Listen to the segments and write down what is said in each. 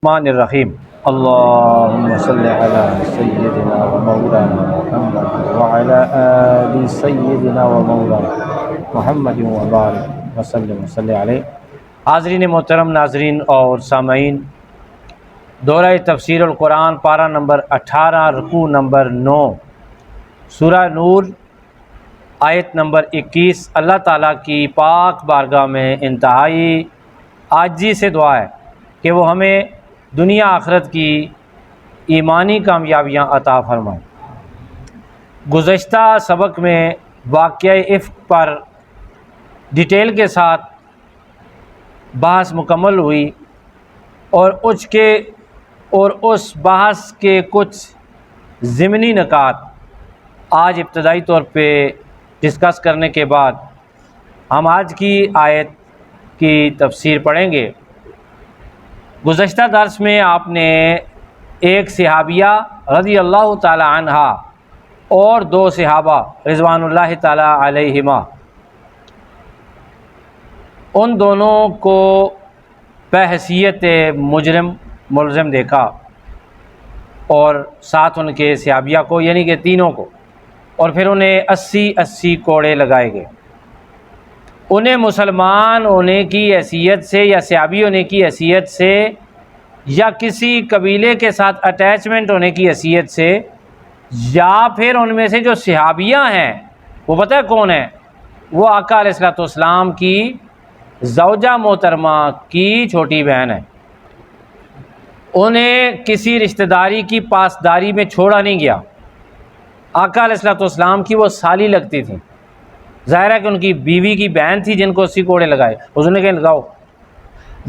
الرحمن الرحیم اللہم صلی علی سیدنا و مولانا محمد وعلی آل سیدنا و مولانا محمد و بارک وسلم صلی علیہ۔ حاضرین محترم، ناظرین اور سامعین، دورہ تفسیر القرآن پارہ نمبر 18 رکوع نمبر 9 سورہ نور آیت نمبر 21۔ اللہ تعالیٰ کی پاک بارگاہ میں انتہائی عاجزی سے دعا ہے کہ وہ ہمیں دنیا آخرت کی ایمانی کامیابیاں عطا فرمائیں۔ گزشتہ سبق میں واقعہ افک پر ڈیٹیل کے ساتھ بحث مکمل ہوئی اور اس بحث کے کچھ ضمنی نکات آج ابتدائی طور پہ ڈسکس کرنے کے بعد ہم آج کی آیت کی تفسیر پڑھیں گے۔ گزشتہ درس میں آپ نے ایک صحابیہ رضی اللہ تعالی عنہ اور دو صحابہ رضوان اللہ تعالی علیہما، ان دونوں کو بحیثیت مجرم ملزم دیکھا اور ساتھ ان کے صحابیہ کو یعنی کہ تینوں کو، اور پھر انہیں 80 کوڑے لگائے گئے۔ انہیں مسلمان ہونے کی حیثیت سے یا صحابی ہونے کی حیثیت سے یا کسی قبیلے کے ساتھ اٹیچمنٹ ہونے کی حیثیت سے یا پھر ان میں سے جو صحابیہ ہیں وہ پتہ ہے کون ہیں؟ وہ آقا علیہ الصلوۃ والسلام کی زوجہ محترمہ کی چھوٹی بہن ہے۔ انہیں کسی رشتہ داری کی پاسداری میں چھوڑا نہیں گیا۔ آقا علیہ الصلوۃ والسلام کی وہ سالی لگتی تھی، ظاہر ہے کہ ان کی بیوی کی بہن تھی جن کو 80 کوڑے لگائے۔ حضور نے کہا لگاؤ۔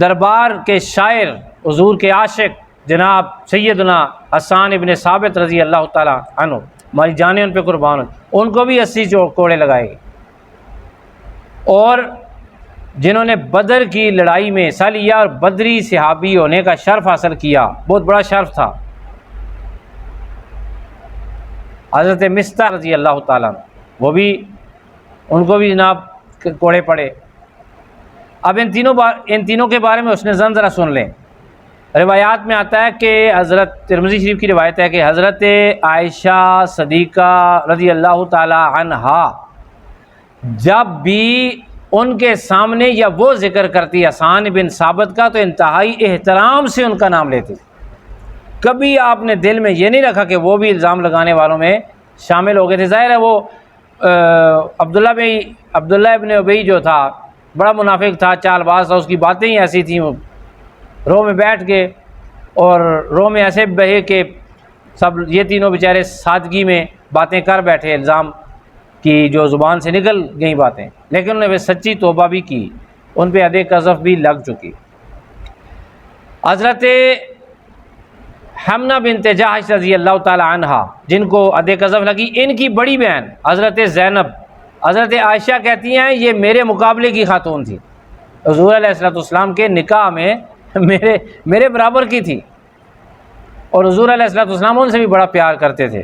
دربار کے شاعر، حضور کے عاشق جناب سیدنا حسان ابن ثابت رضی اللہ تعالی عنہ، ہماری جانیں ان پہ قربان ہوں، ان کو بھی 80 کوڑے لگائے گئے۔ اور جنہوں نے بدر کی لڑائی میں حصہ لیا اور بدری صحابی ہونے کا شرف حاصل کیا، بہت بڑا شرف تھا، حضرت مستح رضی اللہ تعالیٰ عنہ، وہ بھی ان کو بھی جناب کوڑے پڑے۔ اب ان تینوں کے بارے میں حسن ظن ذرا سن لیں۔ روایات میں آتا ہے کہ حضرت ترمذی شریف کی روایت ہے کہ حضرت عائشہ صدیقہ رضی اللہ تعالی عنہا جب بھی ان کے سامنے یا وہ ذکر کرتی حسان بن ثابت کا تو انتہائی احترام سے ان کا نام لیتی۔ کبھی آپ نے دل میں یہ نہیں رکھا کہ وہ بھی الزام لگانے والوں میں شامل ہو گئے تھے۔ ظاہر ہے وہ عبداللہ ابن ابی جو تھا بڑا منافق تھا، چال باز تھا، اس کی باتیں ہی ایسی تھیں، رو میں بیٹھ گئے اور رو میں ایسے بہے کہ سب یہ تینوں بیچارے سادگی میں باتیں کر بیٹھے، الزام کی جو زبان سے نکل گئیں باتیں، لیکن انہوں نے سچی توبہ بھی کی، ان پہ حد قذف بھی لگ چکی۔ حضرت حمنہ بنت جحش رضی اللہ تعالی عنہا جن کو حد قذف لگی، ان کی بڑی بہن حضرت زینب، حضرت عائشہ کہتی ہیں یہ میرے مقابلے کی خاتون تھی، حضور علیہ الصلوۃ والسلام کے نکاح میں میرے برابر کی تھی، اور حضور علیہ الصلوۃ والسلام ان سے بھی بڑا پیار کرتے تھے۔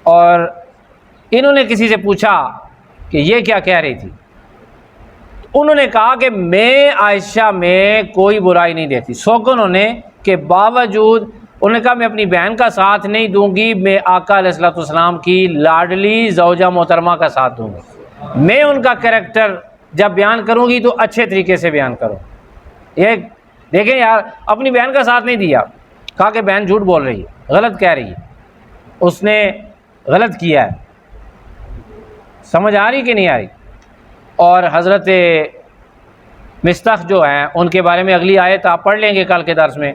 اور انہوں نے کسی سے پوچھا کہ یہ کیا کہہ رہی تھی، انہوں نے کہا کہ میں عائشہ میں کوئی برائی نہیں دیتی، سوگن انہوں نے کہ باوجود انہوں نے کہا میں اپنی بہن کا ساتھ نہیں دوں گی، میں آقا علیہ الصلوۃ والسلام کی لاڈلی زوجہ محترمہ کا ساتھ دوں گی، میں ان کا کریکٹر جب بیان کروں گی تو اچھے طریقے سے بیان کروں۔ یہ دیکھیں یار، اپنی بہن کا ساتھ نہیں دیا، کہا کہ بہن جھوٹ بول رہی ہے، غلط کہہ رہی ہے، اس نے غلط کیا ہے۔ سمجھ آ رہی کہ نہیں آ رہی؟ اور حضرت مستح جو ہیں ان کے بارے میں اگلی آیت آپ پڑھ لیں گے کل کے درس میں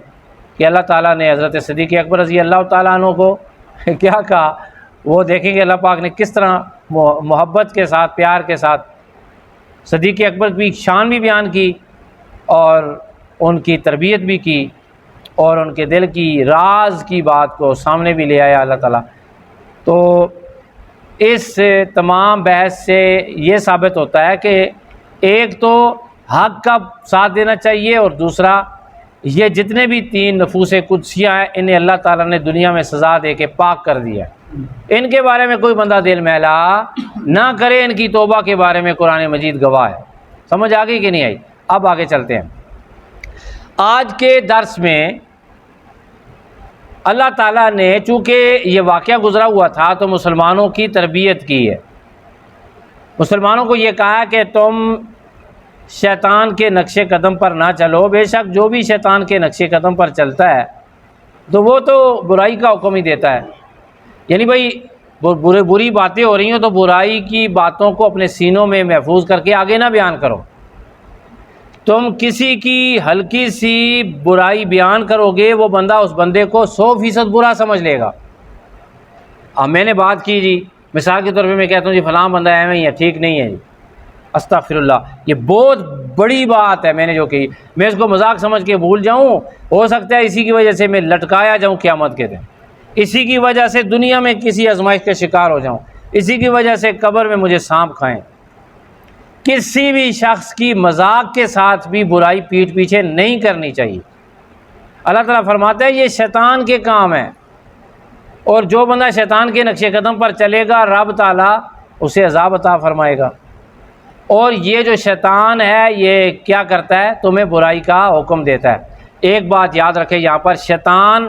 کہ اللہ تعالیٰ نے حضرت صدیق اکبر رضی اللہ تعالیٰ عنہ کو کیا کہا، وہ دیکھیں گے اللہ پاک نے کس طرح محبت کے ساتھ، پیار کے ساتھ صدیق اکبر کی شان بھی بیان کی اور ان کی تربیت بھی کی اور ان کے دل کی راز کی بات کو سامنے بھی لے آیا اللہ تعالیٰ۔ تو اس تمام بحث سے یہ ثابت ہوتا ہے کہ ایک تو حق کا ساتھ دینا چاہیے، اور دوسرا یہ جتنے بھی 3 نفوس قدسیہ ہیں انہیں اللہ تعالیٰ نے دنیا میں سزا دے کے پاک کر دیا ہے، ان کے بارے میں کوئی بندہ دل میلا نہ کرے، ان کی توبہ کے بارے میں قرآن مجید گواہ ہے۔ سمجھ آ گئی کہ نہیں آئی؟ اب آگے چلتے ہیں۔ آج کے درس میں اللہ تعالیٰ نے چونکہ یہ واقعہ گزرا ہوا تھا تو مسلمانوں کی تربیت کی ہے، مسلمانوں کو یہ کہا کہ تم شیطان کے نقش قدم پر نہ چلو۔ بے شک جو بھی شیطان کے نقش قدم پر چلتا ہے تو وہ تو برائی کا حکم ہی دیتا ہے، یعنی بھائی بری باتیں ہو رہی ہیں تو برائی کی باتوں کو اپنے سینوں میں محفوظ کر کے آگے نہ بیان کرو۔ تم کسی کی ہلکی سی برائی بیان کرو گے، وہ بندہ اس بندے کو 100% برا سمجھ لے گا۔ اب میں نے بات کی جی، مثال کے طور پہ میں کہتا ہوں جی فلاں بندہ ایویں ہی ہے، ٹھیک نہیں ہے جی، استغفر اللہ، یہ بہت بڑی بات ہے میں نے جو کہی، میں اس کو مذاق سمجھ کے بھول جاؤں، ہو سکتا ہے اسی کی وجہ سے میں لٹکایا جاؤں قیامت کے دن، اسی کی وجہ سے دنیا میں کسی آزمائش کے شکار ہو جاؤں، اسی کی وجہ سے قبر میں مجھے سانپ کھائیں۔ کسی بھی شخص کی مذاق کے ساتھ بھی برائی پیٹھ پیچھے نہیں کرنی چاہیے۔ اللہ تعالیٰ فرماتا ہے یہ شیطان کے کام ہے، اور جو بندہ شیطان کے نقش قدم پر چلے گا رب تعالیٰ اسے عذاب عطا فرمائے گا۔ اور یہ جو شیطان ہے یہ کیا کرتا ہے؟ تمہیں برائی کا حکم دیتا ہے۔ ایک بات یاد رکھے یہاں پر، شیطان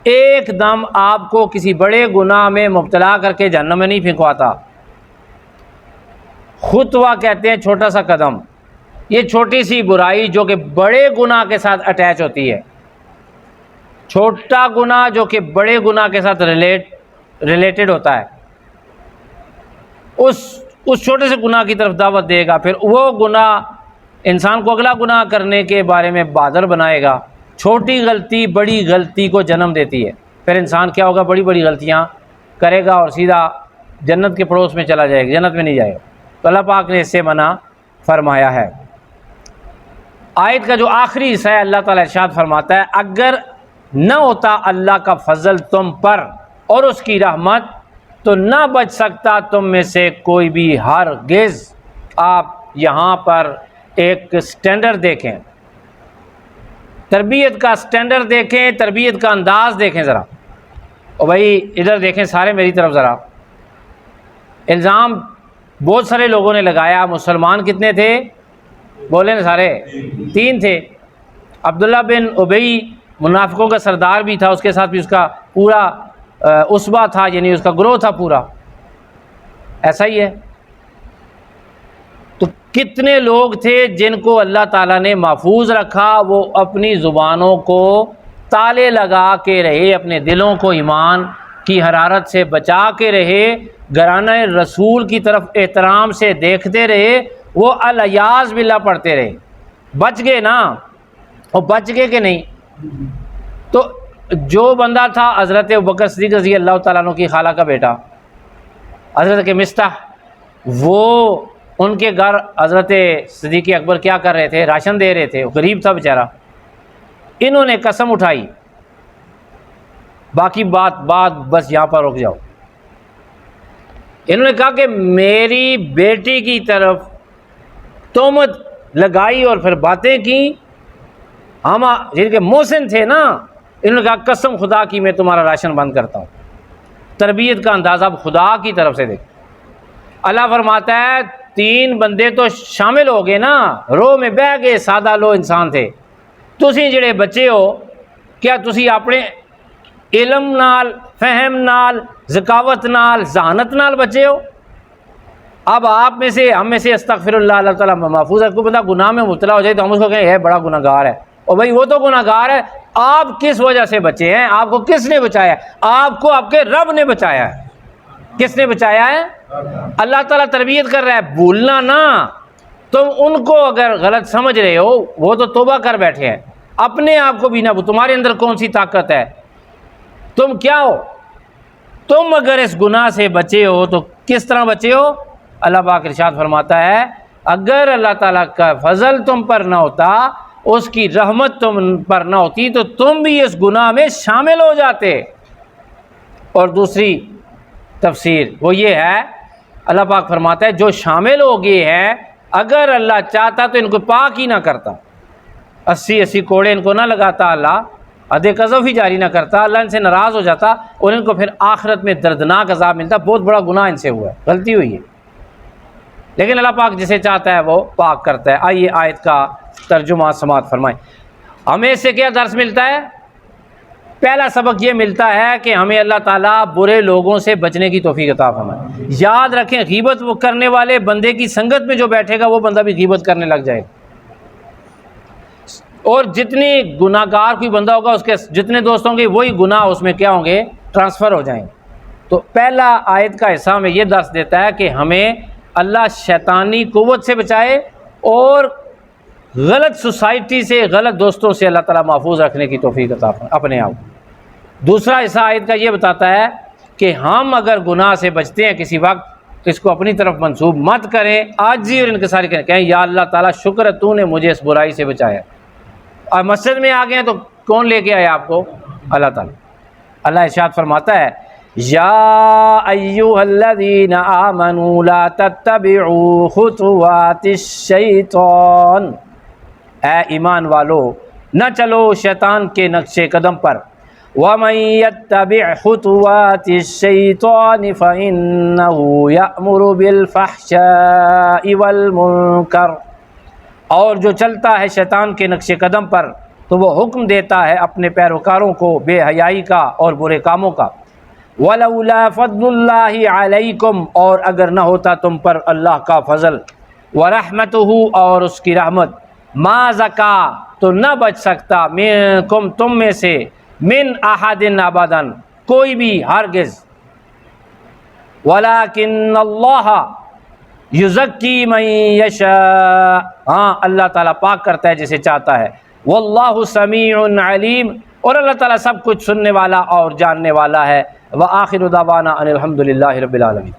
ایک دم آپ کو کسی بڑے گناہ میں مبتلا کر کے جہنم میں نہیں پھینکواتا۔ خطوہ کہتے ہیں چھوٹا سا قدم، یہ چھوٹی سی برائی جو کہ بڑے گناہ کے ساتھ اٹیچ ہوتی ہے، چھوٹا گناہ جو کہ بڑے گناہ کے ساتھ ریلیٹڈ ہوتا ہے، اس چھوٹے سے گناہ کی طرف دعوت دے گا، پھر وہ گناہ انسان کو اگلا گناہ کرنے کے بارے میں بادر بنائے گا۔ چھوٹی غلطی بڑی غلطی کو جنم دیتی ہے، پھر انسان کیا ہوگا؟ بڑی بڑی غلطیاں کرے گا اور سیدھا جنت کے پڑوس میں چلا جائے گا، جنت میں نہیں جائے گا۔ تو اللہ پاک نے اس سے منع فرمایا ہے۔ آیت کا جو آخری حصہ ہے اللہ تعالیٰ ارشاد فرماتا ہے اگر نہ ہوتا اللہ کا فضل تم پر اور اس کی رحمت تو نہ بچ سکتا تم میں سے کوئی بھی ہرگز۔ آپ یہاں پر ایک سٹینڈرڈ دیکھیں، تربیت کا سٹینڈرڈ دیکھیں، تربیت کا انداز دیکھیں ذرا۔ اور بھائی ادھر دیکھیں سارے میری طرف ذرا۔ الزام بہت سارے لوگوں نے لگایا، مسلمان کتنے تھے؟ بولے نا سارے، 3 تھے۔ عبداللہ بن ابی منافقوں کا سردار بھی تھا، اس کے ساتھ بھی اس کا پورا اسبہ تھا، یعنی اس کا گروہ تھا پورا، ایسا ہی ہے۔ تو کتنے لوگ تھے جن کو اللہ تعالیٰ نے محفوظ رکھا، وہ اپنی زبانوں کو تالے لگا کے رہے، اپنے دلوں کو ایمان کی حرارت سے بچا کے رہے، گھرانہ رسول کی طرف احترام سے دیکھتے رہے، وہ الیاذ باللہ پڑھتے رہے، بچ گئے نا، اور بچ گئے کہ نہیں؟ تو جو بندہ تھا حضرت ابوبکر صدیق رضی اللہ تعالیٰ عنہ کی خالہ کا بیٹا حضرت کے مستح، وہ ان کے گھر حضرت صدیق اکبر کیا کر رہے تھے؟ راشن دے رہے تھے، غریب تھا بیچارہ۔ انہوں نے قسم اٹھائی، باقی بات بس یہاں پر رک جاؤ، انہوں نے کہا کہ میری بیٹی کی طرف تہمت لگائی اور پھر باتیں کی، ہم جن کے محسن تھے نا، انہوں نے کہا قسم خدا کی میں تمہارا راشن بند کرتا ہوں۔ تربیت کا اندازہ اب خدا کی طرف سے دیکھ۔ اللہ فرماتا ہے 3 بندے تو شامل ہو گئے نا، رو میں بہ گئے، سادہ لو انسان تھے۔ تسی جڑے بچے ہو، کیا تسی اپنے علم نال، فہم نال، ذکاوت نال، ذہانت نال بچے ہو؟ اب آپ میں سے، ہم میں سے استغفر اللہ، اللہ تعالیٰ محفوظ ہے، کوئی بندہ گناہ میں مبتلا ہو جائے تو ہم اس کو کہیں ہے بڑا گناہ گار ہے، اور بھائی وہ تو گناہ گار ہے، آپ کس وجہ سے بچے ہیں؟ آپ کو کس نے بچایا ہے؟ آپ کو آپ کے رب نے بچایا ہے۔ کس نے بچایا ہے؟ اللہ تعالیٰ تربیت کر رہا ہے، بھولنا نا۔ تم ان کو اگر غلط سمجھ رہے ہو، وہ تو توبہ کر بیٹھے ہیں، اپنے آپ کو بھی نہ، تمہارے اندر کون سی طاقت ہے؟ تم کیا ہو؟ تم اگر اس گناہ سے بچے ہو تو کس طرح بچے ہو؟ اللہ پاک ارشاد فرماتا ہے اگر اللہ تعالیٰ کا فضل تم پر نہ ہوتا، اس کی رحمت تم پر نہ ہوتی تو تم بھی اس گناہ میں شامل ہو جاتے۔ اور دوسری تفسیر وہ یہ ہے، اللہ پاک فرماتا ہے جو شامل ہو گئے ہیں، اگر اللہ چاہتا تو ان کو پاک ہی نہ کرتا، 80 کوڑے ان کو نہ لگاتا، اللہ حد قذف ہی جاری نہ کرتا، اللہ ان سے ناراض ہو جاتا اور ان کو پھر آخرت میں دردناک عذاب ملتا۔ بہت بڑا گناہ ان سے ہوا ہے، غلطی ہوئی ہے، لیکن اللہ پاک جسے چاہتا ہے وہ پاک کرتا ہے۔ آئیے آیت کا ترجمہ سماعت فرمائیں۔ ہمیں اس سے کیا درس ملتا ہے؟ پہلا سبق یہ ملتا ہے کہ ہمیں اللہ تعالیٰ برے لوگوں سے بچنے کی توفیق عطا فرمائے۔ یاد رکھیں، غیبت وہ کرنے والے بندے کی سنگت میں جو بیٹھے گا وہ بندہ بھی غیبت کرنے لگ جائے گا، اور جتنی گناہ گار کوئی بندہ ہوگا اس کے جتنے دوست ہوں گے وہی گناہ اس میں کیا ہوں گے؟ ٹرانسفر ہو جائیں گے۔ تو پہلا آیت کا حصہ ہمیں یہ درس دیتا ہے کہ ہمیں اللہ شیطانی قوت سے بچائے اور غلط سوسائٹی سے، غلط دوستوں سے اللہ تعالیٰ محفوظ رکھنے کی توفیق عطا فرمائے اپنے آپ۔ دوسرا حصہ آیت کا یہ بتاتا ہے کہ ہم اگر گناہ سے بچتے ہیں کسی وقت تو اس کو اپنی طرف منسوب مت کریں، عاجزی اور انکساری کریں، کہیں یا اللہ تعالیٰ شکر ہے تو نے مجھے اس برائی سے بچایا۔ اور مسجد میں آ گئے ہیں تو کون لے کے آیا آپ کو؟ اللہ تعالیٰ۔ اللہ ارشاد فرماتا ہے یا ایھا الذین آمنوا لا تتبعوا خطوات الشیطان، اے ایمان والو نہ چلو شیطان کے نقش قدم پر، وَمَن يَتَّبِعْ خُطُوَاتِ الشَّيْطَانِ فَإِنَّهُ يَأْمُرُ بِالْفَحْشَاءِ وَالْمُنكَرِ، اور جو چلتا ہے شیطان کے نقش قدم پر تو وہ حکم دیتا ہے اپنے پیروکاروں کو بے حیائی کا اور برے کاموں کا۔ وَلَوْلَا فَضْلُ اللَّهِ عَلَيْكُمْ، اور اگر نہ ہوتا تم پر اللہ کا فضل، وَرَحْمَتُهُ، اور اس کی رحمت، مَا زَكَا، تو نہ بچ سکتا، مِنکم، تم میں سے، من احد ابدا، کوئی بھی ہرگز، ولیکن اللہ یزکی من یشاء، ہاں اللہ تعالیٰ پاک کرتا ہے جسے چاہتا ہے، واللہ سمیع علیم، اور اللہ تعالیٰ سب کچھ سننے والا اور جاننے والا ہے۔ وآخر دعوانا ان الحمد للہ رب العالمین۔